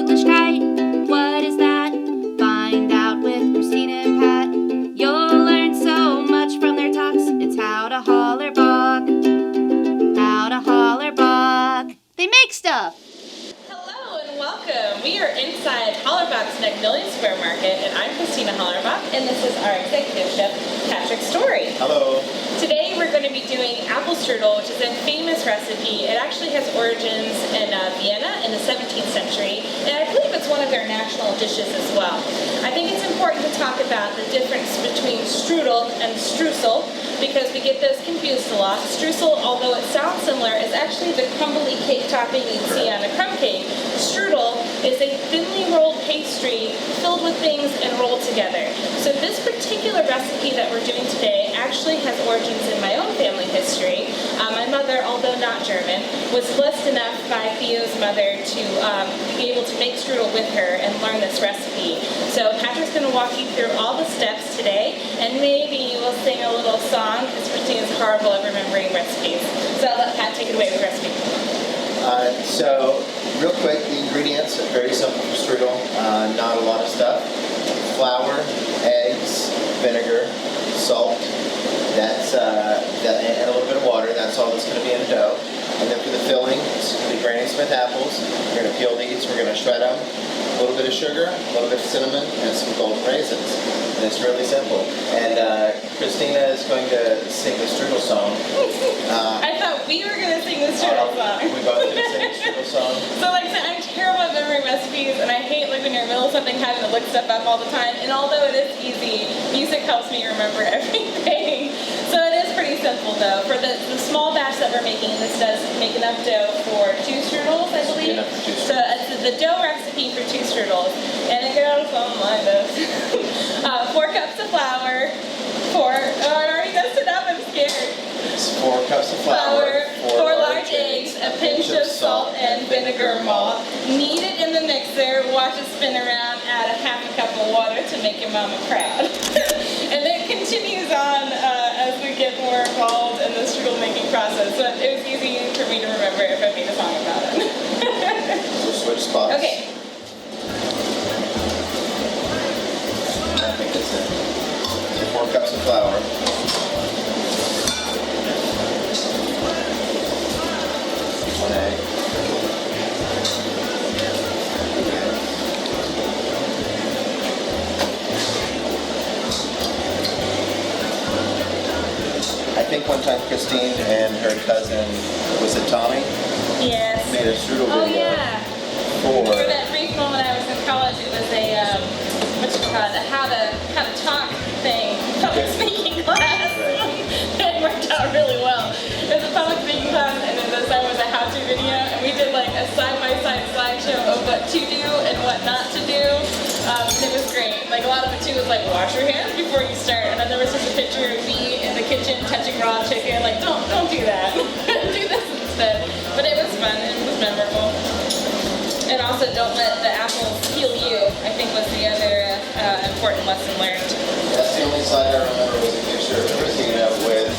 Flüssigkeit. What is that? Find out with Christina and Pat. You'll learn so much from their talks. It's how to Hollerbach. How to Hollerbach. They make stuff. Hello and welcome. We are inside Hollerbach's Magnolia Square Market, and I'm Christina Hollerbach, and this is our executive chef, Patrick Story. Hello. Today we're going to be doing Apfel Strudel, which is a famous recipe. It actually has origins in Vienna in the 17th century, and I believe it's one of their national dishes as well. I think it's important to talk about the difference between strudel and streusel, because we get those confused a lot. Streusel, although it sounds similar, is actually the crumbly cake topping you'd see on a crumb cake. Strudel is a thinly rolled pastry filled with things and rolled together. So this particular recipe that we're doing today actually has origins in my own family history. My mother, although not German, was blessed enough by Theo's mother to be able to make strudel with her and learn this recipe. So Patrick's going to walk you through all the steps today, and maybe we'll sing a little song, because Christina's horrible at remembering recipes. So I'll let Pat take it away with the recipe. So, real quick, the ingredients are very simple for strudel, not a lot of stuff. Flour, eggs, vinegar, salt, and a little bit of water. That's all that's going to be in the dough. And then for the filling, it's going to be Granny Smith apples. We're going to peel these, we're going to shred them. A little bit of sugar, a little bit of cinnamon, and some golden raisins. And it's really simple. And Christina is going to sing the strudel song. I thought we were going to sing the strudel song. We both going to sing the strudel song. So like I said, I'm terrible at memory recipes, and I hate like when you're in the middle of something having to look stuff up all the time. And although it is easy, music helps me remember everything. So it is pretty simple though. For the small batch that we're making, this does make enough dough for 2 strudels, I believe. So it's the dough recipe for 2 strudels, and it goes something like this. 4 cups of flour, I already messed it up, I'm scared. It's 4 cups of flour, 4 large eggs, a pinch of salt and vinegar malt. Knead it in the mixer, watch it spin around, add a half a cup of water to make your mama proud. And then it continues on as we get more involved in the strudel making process. So it was easy for me to remember if I made a song about it. So switch spots. Okay. I think that's it. So 4 cups of flour. 1 egg. I think one time Christine and her cousin, was it Tommy? Yes. Made a strudel video. Oh yeah. For that brief moment I was in college, it was a how to talk thing, public speaking class. It worked out really well. It was a public speaking class, and then this time was a how-to video, and we did like a side-by-side slideshow of what to do and what not to do. And it was great. Like a lot of it too was like wash your hands before you start, and then there was just a picture of me in the kitchen touching raw chicken. Like don't do that. Do this instead. But it was fun. It was memorable. And also, don't let the apples heal you, I think was the other important lesson learned. That's the only slide I remember was a picture of Christina with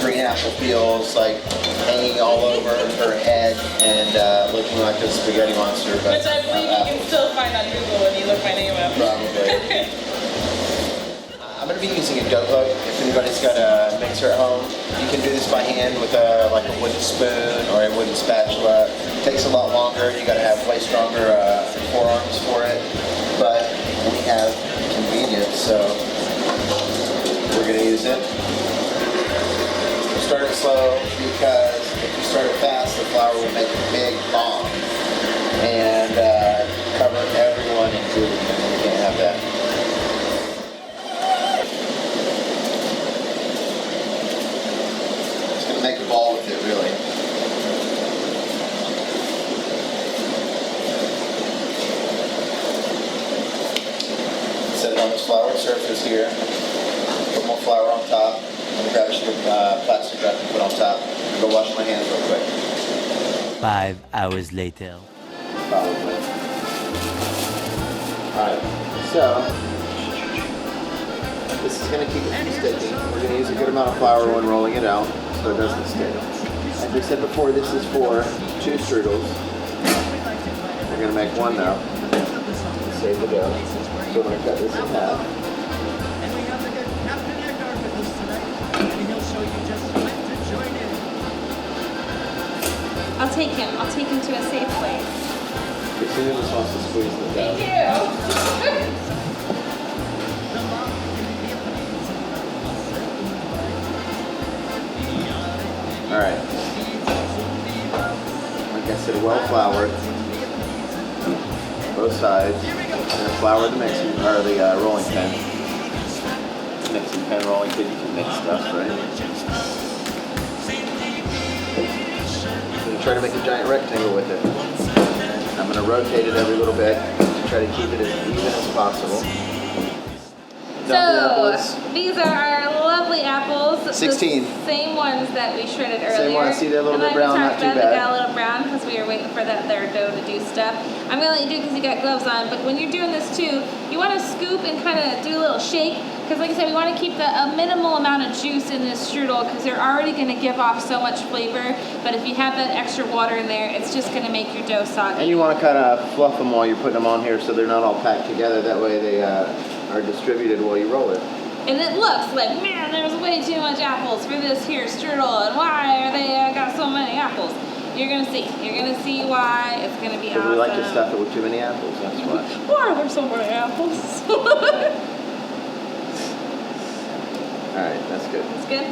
green apple peels like hanging all over her head and looking like a spaghetti monster. But, which I believe you can still find on Google when you look my name up. Probably. I'm going to be using a dough hook. If anybody's got a mixer at home, you can do this by hand with like a wooden spoon or a wooden spatula. It takes a lot longer. You got to have way stronger forearms for it. But we have convenience, so we're going to use it. Start it slow because if you start it fast, the flour will make a big bomb and cover everyone, including you. You can't have that. Make a ball with it, really. Set it on this floured surface here. Put more flour on top. I'm gonna grab a plastic wrap and put on top. I'm gonna go wash my hands real quick. 5 hours later. Probably. Alright, so this is going to keep it from sticking. We're going to use a good amount of flour when rolling it out so it doesn't stick. As we said before, this is for 2 strudels. We're We're gonna make one now. Save the dough. So we're gonna cut this in half. And we have the good Captain Eckart with us tonight, and he'll show you just when to join in. I'll take him. I'll take him to a safe place. Christina just wants to squeeze the dough. Thank you. All right. Like I said, well floured. Both sides. And then flour the mixing or the rolling pin. Mixing pin, rolling pin. You can mix stuff, right? I'm gonna try to make a giant rectangle with it. I'm gonna rotate it every little bit to try to keep it as even as possible. So, these are our lovely apples. 16. The same ones that we shredded earlier. Same ones. See, they're a little bit brown, not too They bad. got a little brown because we were waiting for their dough to do stuff. I'm going to let you do it because you got gloves on, but when you're doing this too, you want to scoop and kind of do a little shake because like I said, we want to keep a minimal amount of juice in this strudel because they're already going to give off so much flavor, but if you have that extra water in there, it's just going to make your dough soggy. And you want to kind of fluff them while you're putting them on here so they're not all packed together. That way they are distributed while you roll it. And it looks like, man, there's way too much apples for this here strudel, and why are they got so many apples? You're gonna see. You're gonna see why. It's gonna be awesome. Because we like to stuff it with too many apples, that's why. Why are there so many apples? Alright, that's good. It's good.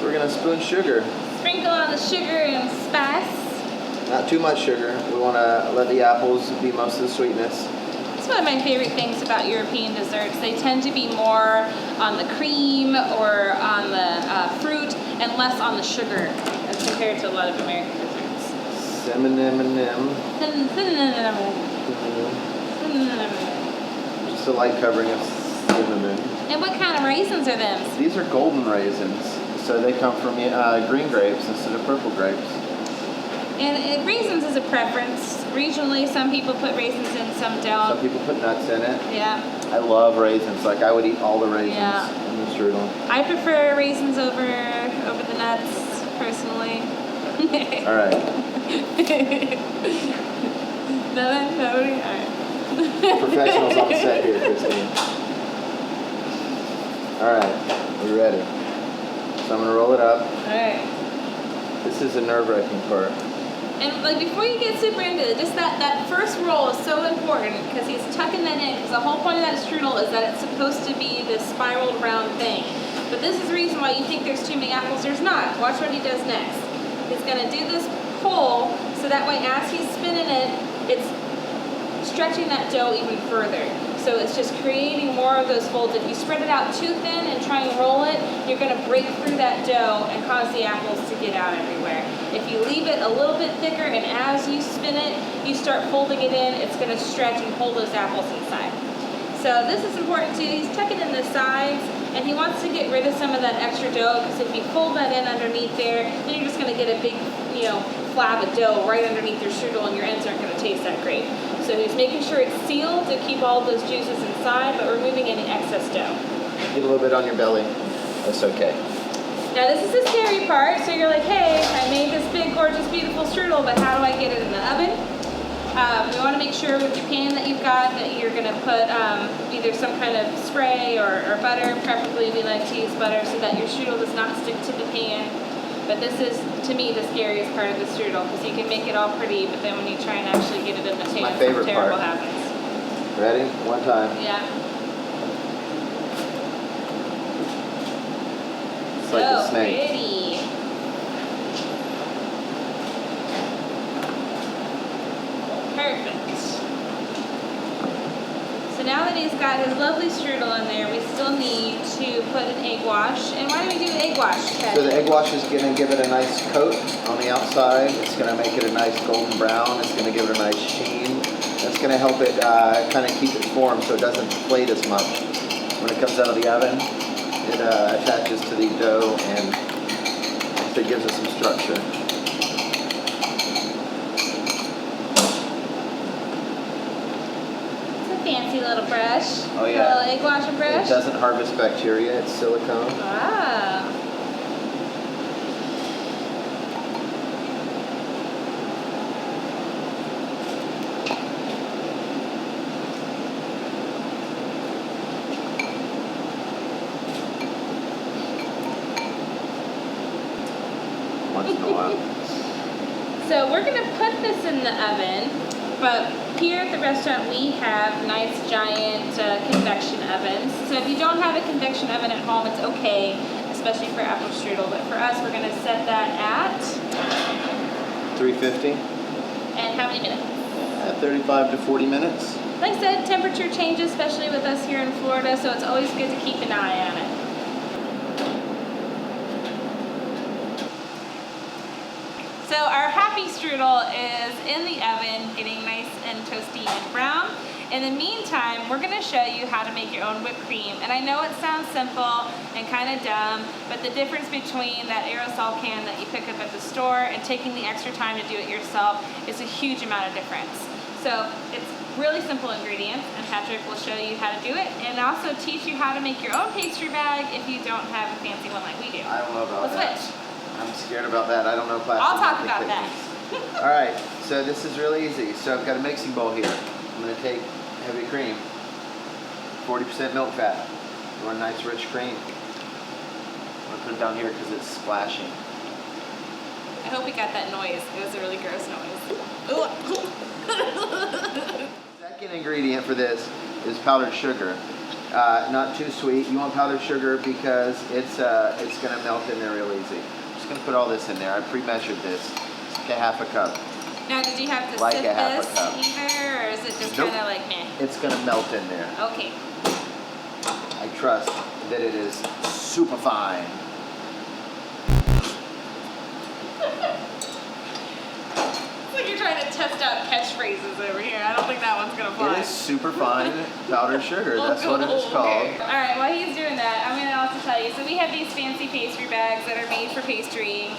We're going to spoon sugar. Sprinkle on the sugar and spice. Not too much sugar. We want to let the apples be most of the sweetness. It's one of my favorite things about European desserts. They tend to be more on the cream or on the fruit and less on the sugar as compared to a lot of American desserts. Just a light covering of cinnamon. And what kind of raisins are them? These are golden raisins. So they come from green grapes instead of purple grapes. And raisins is a preference. Regionally, some people put raisins in, some don't. Some people put nuts in it. Yeah. I love raisins. Like I would eat all the raisins Yeah. in the strudel. I prefer raisins over the nuts, personally. All right. Nobody? All right. Professionals on the set here, Christine. All right, we're ready. So I'm gonna roll it up. All right. This is a nerve-wracking part. And like before you get super into it, just that first roll is so important because he's tucking that in. Because the whole point of that strudel is that it's supposed to be this spiraled round thing. But this is the reason why you think there's too many apples. There's not. Watch what he does next. He's gonna do this pull so that way as he's spinning it, it's stretching that dough even further. So it's just creating more of those folds. If you spread it out too thin and try and roll it, you're going to break through that dough and cause the apples to get out everywhere. If you leave it a little bit thicker and as you spin it, you start folding it in, it's going to stretch and hold those apples inside. So this is important too. He's tucking in the sides and he wants to get rid of some of that extra dough because if you fold that in underneath there, then you're just going to get a big, flab of dough right underneath your strudel and your ends aren't going to taste that great. So he's making sure it's sealed to keep all those juices inside, but removing any excess dough. Get a little bit on your belly. That's okay. Now this is the scary part. So you're like, hey, I made this big, gorgeous, beautiful strudel, but how do I get it in the oven? We want to make sure with your pan that you've got that you're going to put either some kind of spray or butter. Preferably we like to use butter so that your strudel does not stick to the pan. But this is, to me, the scariest part of the strudel because you can make it all pretty, but then when you try and actually get it in the pan, my favorite terrible part. happens. Ready? One time. Yeah. It's like a snake. Pretty. Perfect. So now that he's got his lovely strudel in there, we still need to put an egg wash. And why do we do egg wash, Ted? So the egg wash is going to give it a nice coat on the outside. It's going to make it a nice golden brown. It's going to give it a nice sheen. It's going to help it kind of keep its form so it doesn't deflate as much. When it comes out of the oven, it attaches to the dough and so it gives it some structure. Fancy little brush. Oh yeah. A little egg washing brush. It doesn't harvest bacteria. It's silicone. Wow. gonna put this in the oven, but here at the restaurant we have nice giant convection ovens. So if you don't have a convection oven at home, it's okay, especially for apple strudel. But for us, we're gonna set that at 350. and how many minutes? 35 to 40 minutes. Like I said, temperature changes, especially with us here in Florida, so it's always good to keep an eye on it. So our happy strudel is in the oven, getting nice and toasty and brown. In the meantime, we're gonna show you how to make your own whipped cream. And I know it sounds simple and kind of dumb, but the difference between that aerosol can that you pick up at the store and taking the extra time to do it yourself is a huge amount of difference. So it's really simple ingredients, and Patrick will show you how to do it and also teach you how to make your own pastry bag if you don't have a fancy one like we do. I don't know about We'll that. switch. I'm scared about that. I don't know plastic. I'll talk about techniques. that. All right, so this is really easy. So I've got a mixing bowl here. I'm gonna take heavy cream, 40% milk fat. You want a nice rich cream. I'm gonna put it down here because it's splashing. I hope we got that noise. It was a really gross noise. Second ingredient for this is powdered sugar. Not too sweet. You want powdered sugar because it's gonna melt in there real easy. Just gonna put all this in there. I pre-measured this. It's like a half a cup. Now, did you have to Like sip a half a this cup. either, or is it just Nope. kind of like meh? It's gonna melt in there. Okay. I trust that it is super fine. It's like you're trying to test out catchphrases over here. I don't think that one's gonna fly. It is super fine powdered sugar. That's what it is called. All right, while he's doing that, I'm gonna also tell you. So we have these fancy pastry bags that are made for pastrying.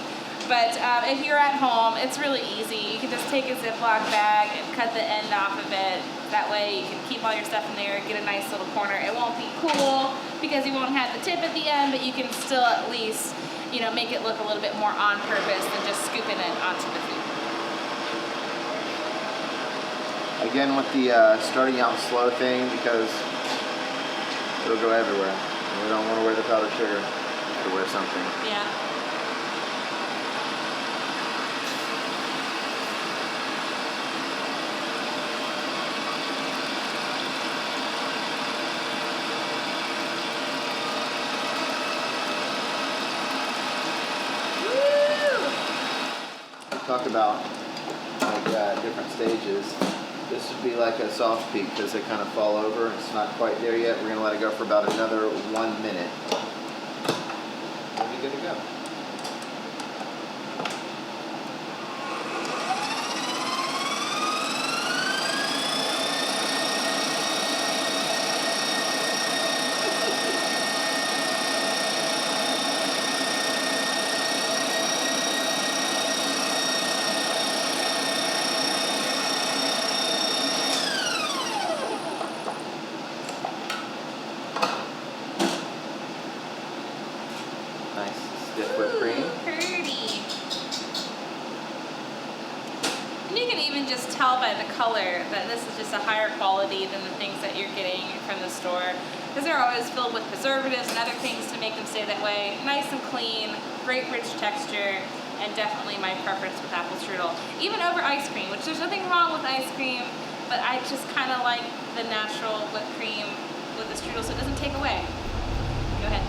But if you're at home, it's really easy. You can just take a Ziploc bag and cut the end off of it. That way you can keep all your stuff in there and get a nice little corner. It won't be cool because you won't have the tip at the end, but you can still at least, you know, make it look a little bit more on purpose than just scooping it onto the food. Again with the starting out slow thing because it'll go everywhere. And we don't want to wear the powdered sugar to wear something. Yeah. Talk about like different stages. This would be like a soft peak because they kind of fall over. It's not quite there yet. We're going to let it go for about another 1 minute. Then you're good to go. Nice stiff whipped cream. Pretty. And you can even just tell by the color that this is just a higher quality than the things that you're getting from the store. Because they're always filled with preservatives and other things to make them stay that way. Nice and clean, great rich texture, and definitely my preference with apple strudel. Even over ice cream, which there's nothing wrong with ice cream, but I just kind of like the natural whipped cream with the strudel so it doesn't take away. Go ahead.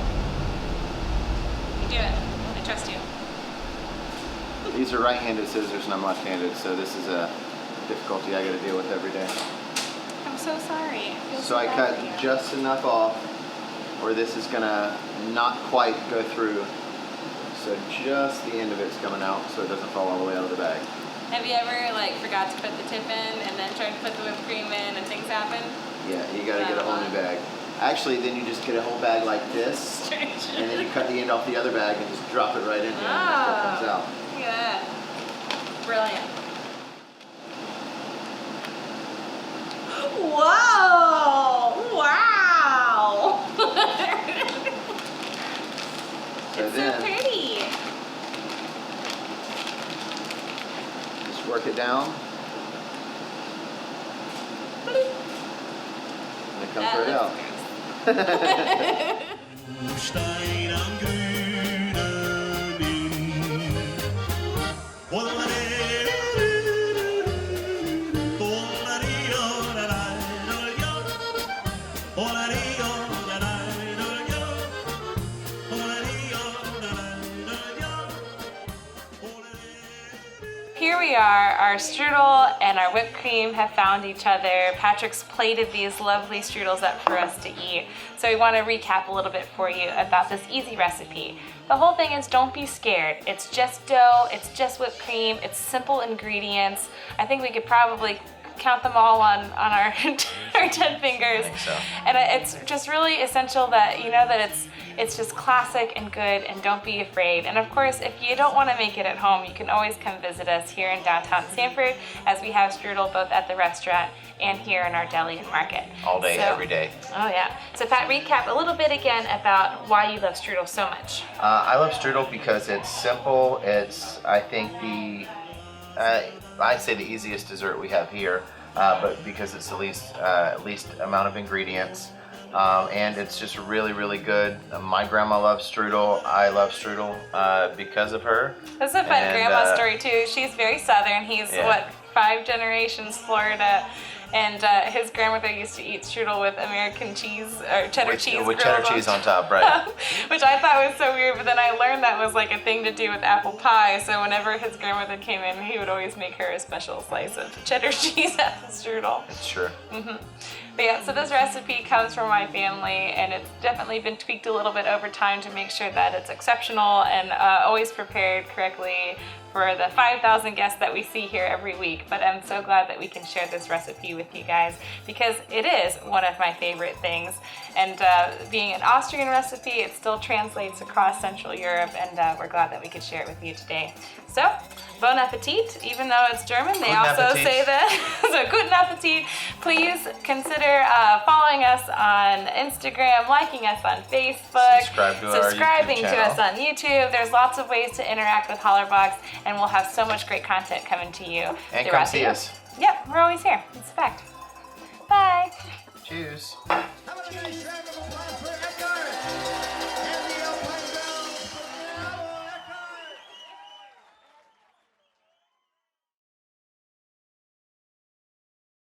Do it. I trust you. These are right-handed scissors and I'm left-handed, so this is a difficulty I got to deal with every day. I'm so sorry. So I cut just enough off where this is going to not quite go through. So just the end of it's coming out so it doesn't fall all the way out of the bag. Have you ever like forgot to put the tip in and then tried to put the whipped cream in and things happen? Yeah, you got to get a whole new bag. Actually, then you just get a whole bag like this, and then you cut the end off the other bag and just drop it right in here and the stuff comes out. Look at that. Brilliant. Whoa! Wow! So It's then, so pretty. just work it down. And it comes That right out. looks gross. Stein am grünen Inn. our strudel and our whipped cream have found each other. Patrick's plated these lovely strudels up for us to eat. So we want to recap a little bit for you about this easy recipe. The whole thing is don't be scared. It's just dough, it's just whipped cream, it's simple ingredients. I think we could probably count them all on our, our 10 fingers. I think so. And it's just really essential that you know that it's just classic and good, and don't be afraid. And of course, if you don't want to make it at home, you can always come visit us here in downtown Sanford, as we have strudel both at the restaurant and here in our deli and market. All day, every day. Oh yeah. So Pat, recap a little bit again about why you love strudel so much. I love strudel because it's simple. It's, I think, I'd say the easiest dessert we have here, but because it's the least amount of ingredients. And it's just really, really good. My grandma loves strudel. I love strudel because of her. That's a fun grandma story too. She's very Southern. He's what, 5 generations Florida. And his grandmother used to eat strudel with American cheese or cheddar cheese. With cheddar cheese on top, right. Which I thought was so weird, but then I learned that was like a thing to do with apple pie. So whenever his grandmother came in, he would always make her a special slice of cheddar cheese apple strudel. It's true. But yeah, so this recipe comes from my family, and it's definitely been tweaked a little bit over time to make sure that it's exceptional and always prepared correctly for the 5,000 guests that we see here every week. But I'm so glad that we can share this recipe with you guys, because it is one of my favorite things. And being an Austrian recipe, it still translates across Central Europe, and we're glad that we could share it with you today. So, bon appetit, even though it's German, they also say that. So, guten appetit. Please consider following us on Instagram, liking us on Facebook, subscribing to us on YouTube. There's lots of ways to interact with Hollerbach, and we'll have so much great content coming to you. And come see us. Yep, we're always here. It's a fact. Bye. Cheers.